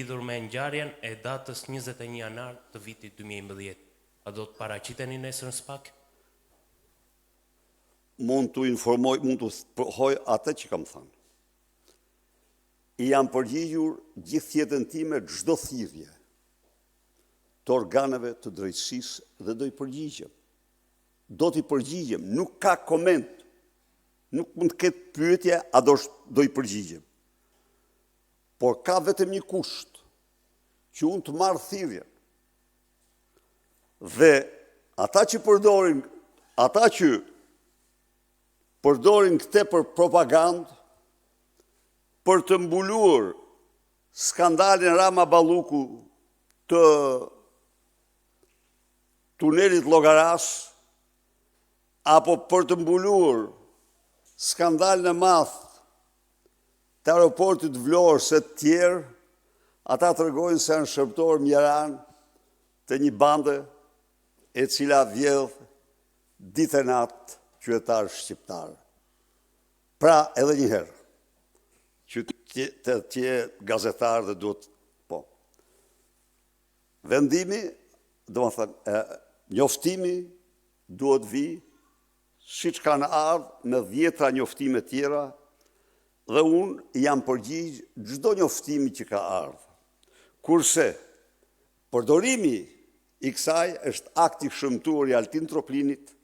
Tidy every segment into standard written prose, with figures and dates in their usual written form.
lidhur me ngjarjen e datës 21 janar të vitit 2011. A do të paraqiteni nesër në SPAK? Mund të informoj, mund të pohoj atë që kam thënë. I jam përgjigjur gjithë jetën time çdo thirrje të organeve të drejtësisë dhe do i përgjigjem. Do t'i përgjigjem, nuk ka koment. Nuk mund të ketë pyetje, a do i përgjigjem. Por ka vetëm një kusht, që unë të marrë thirrjen. Dhe ata që përdorin këte për propagandë, për të mbuluar skandalin Rama Balluku të tunelit Llogaras, apo për të mbuluar skandalin e madh të aeroportit Vlorës e të tjerë, ata tregojnë se janë shërbëtor mjeran të një bande e cila vjedh ditë e natë qytetarë shqiptarë. Pra, edhe një herë, që të tje gazetarë dhe duhet, po. Vendimi, do më thënë, njoftimi duhet vi, si që kanë ardhë me 10 njoftime tjera, dhe unë jam përgjigjë çdo njoftimi që ka ardhë. Kurse, përdorimi i kësaj është akti shëmtuar i Altin Troplinit,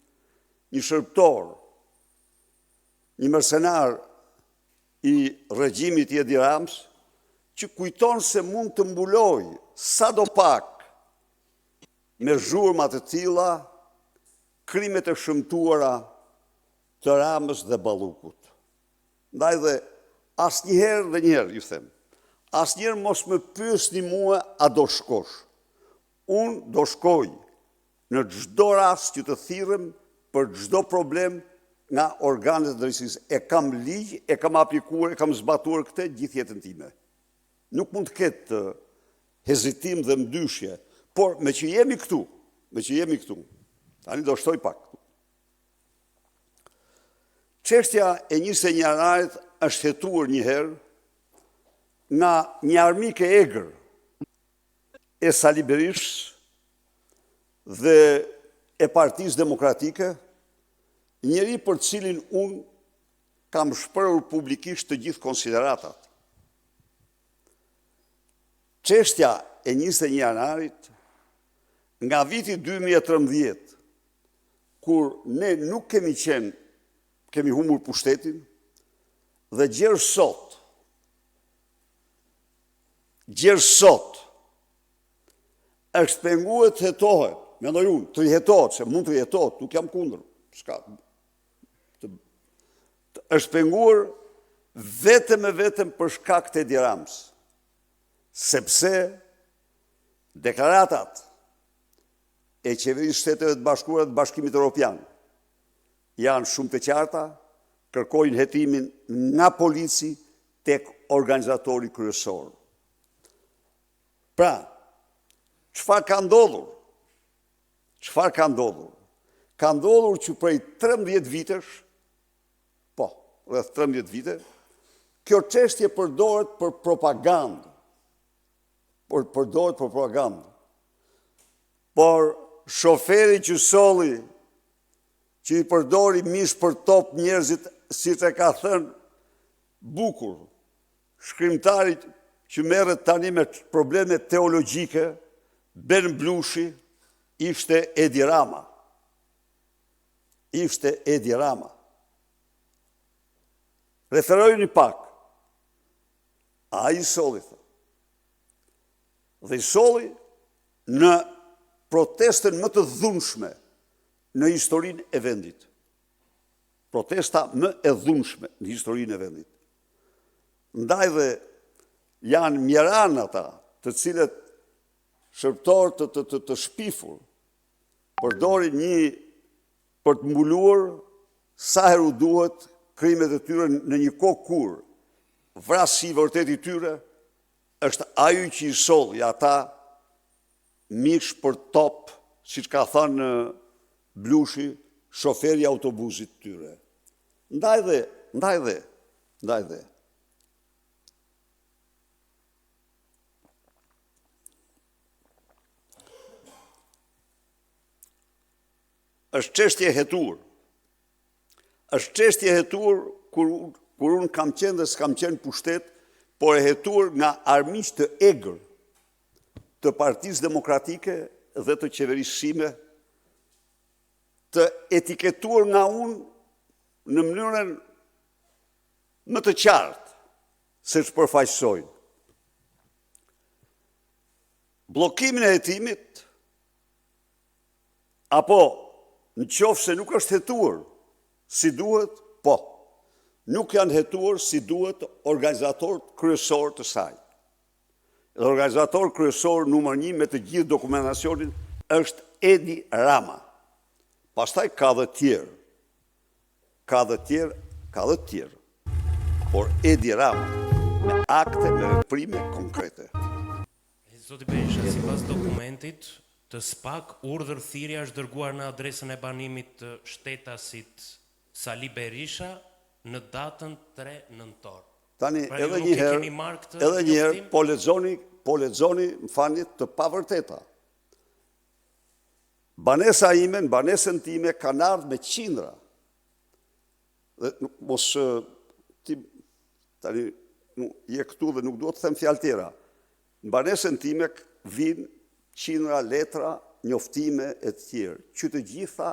një shërbëtor, një mercenar i regjimit i Edi Ramës, që kujton se mund të mbuloj sa do pak me zhurma të tilla krimet e shëmtuara të Ramës dhe Ballukut. Ndaj dhe asnjëherë dhe njëherë, ju them, asnjëherë mos më pyesni mua a do shkosh. Unë do shkoj në çdo rast që të thirrem për çdo problem nga organet e drejtësisë. E kam ligj, e kam aplikuar, e kam zbatuar këtë gjithë jetën time. Nuk mund të ketë hezitim dhe ndyshje, por me që jemi këtu, tani do shtoj pak. Çështja e 21 janarit është hetuar një herë nga një armik e egër e Sali Berishës dhe e Partisë Demokratike, njeri për cilin unë kam shprehur publikisht të gjithë konsideratat. Çështja e 21 janarit, nga viti 2013, kur ne nuk kemi humbur pushtetin, dhe gjerë sot, është penguar të hetohet, mendoj unë, të jetohet, se mund të jetohet, nuk jam kundër, është penguar vetëm e vetëm për shkak të Edi Ramës, sepse deklaratat e qeverisë Shteteve të Bashkuara të Bashkimit Evropian janë shumë të qarta, kërkojnë hetimin nga polici tek organizatori kryesor. Pra, çfarë ka ndodhur? Ka ndodhur që prej 13 vitesh, rreth 13 vite, kjo çështje përdoret për propagandë. Por shoferi që solli, që i përdori mish për top njerëzit, si që ka thënë bukur, shkrimtarit që merret tani me probleme teologjike, Ben Blushi, ishte Edi Rama. Referojnë pak. A i solli, dhe i solli në protestën më të dhunshme në historinë e vendit. Protesta më e dhunshme në historinë e vendit. Ndaj dhe janë mjeran ata, të cilët shërbëtor të shpifur, përdorin për të mbuluar sa herë u duhet krimet e tyre në një kohë kur vrasi vërtet i tyre është ajo që i solli ata mish për top, siç ka thënë Blushi, shoferi i autobusit tyre. Ndaj dhe është çështje hetur. Është çështje hetur kur unë kam qenë dhe s'kam qenë pushtet, por e hetur nga armiq të egër të Partisë Demokratike dhe të qeverisë, të etiketuar nga unë në mënyrën më të qartë se ç'përfaqësojnë. Bllokimin e hetimit, apo në qoftë se nuk është hetuar si duhet, po, nuk janë hetuar si duhet organizatorët kryesor të saj. Dhe organizator kryesor numër 1 me të gjithë dokumentacionin është Edi Rama. Pastaj ka dhe tjerë. Ka dhe tjerë. Por Edi Rama me akte, me veprime konkrete. Zoti Berisha, sipas dokumentit, të SPAK urdhër thirrja është dërguar në adresën e banimit të shtetasit Sali Berisha në datën 3 nëntor. Tani Pra, edhe ju nuk e keni marrë këtë njëherë njoftim? po lexoni, më falni, të pavërteta. Banesën time kanë ardhur me qindra. Dhe mos ti tani je këtu dhe nuk duhet të them fjalë tjera. Në banesën time vinë qindra letra, njoftime e të tjerë, që të gjitha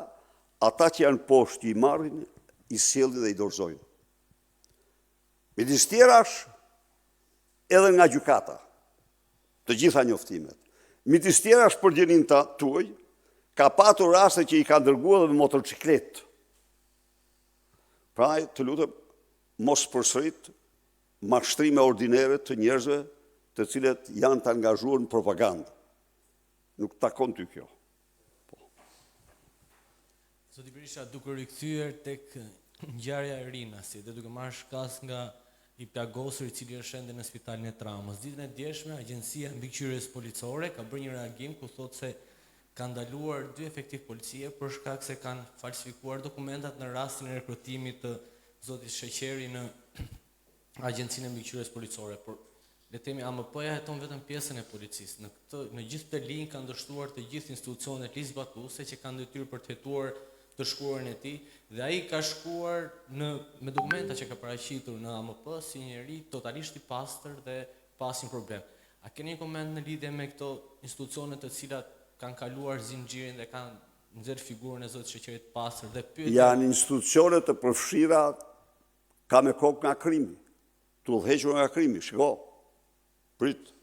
ata që janë poshtë i marrin, i sjellin dhe i dorëzojnë. Midis tjerash, edhe nga gjykata, të gjitha njoftimet. Midis tjerash për gjenin tuaj, ka patur raste që i ka dërguar dhe me motorciklet. Pra, të lutem, mos përsërit mashtrime ordinere të njerëzve të cilët janë të angazhuar në propagandë. Nuk takon ty kjo. Zoti Berisha, duke rikthyer tek ngjarja e Rinasi dhe duke marrë shkas nga i plagosur i cili është ende në spitalin e traumës. Ditën e djeshme, Agjencia Mbikëqyrjes Policore ka bërë një reagim ku thotë se ka ndaluar 2 efektiv policie për shkak se kanë falsifikuar dokumentat në rastin e rekrutimit të zotit Sheqeri në Agjencinë e Mbikëqyrjes Policore. Por le të themi AMP-ja heton vetëm pjesën e policisë. Në gjithë këtë linjë kanë dështuar të gjithë institucionet ligjbatuese që kanë detyrë për të hetuar të shkruarin e tij, dhe ai ka shkruar me dokumenta që ka paraqitur në AMP si njeri totalisht i pastër dhe pasin problem. A keni një koment në lidhje me këto institucione të cilat kanë kaluar zinxhirin dhe kanë nxjerr figurën e zotit Sheqerit pastër dhe pyetja? Janë institucione të përfshira ka me kokë nga krimi, të udhëhequr nga krimi, shiko. Prit.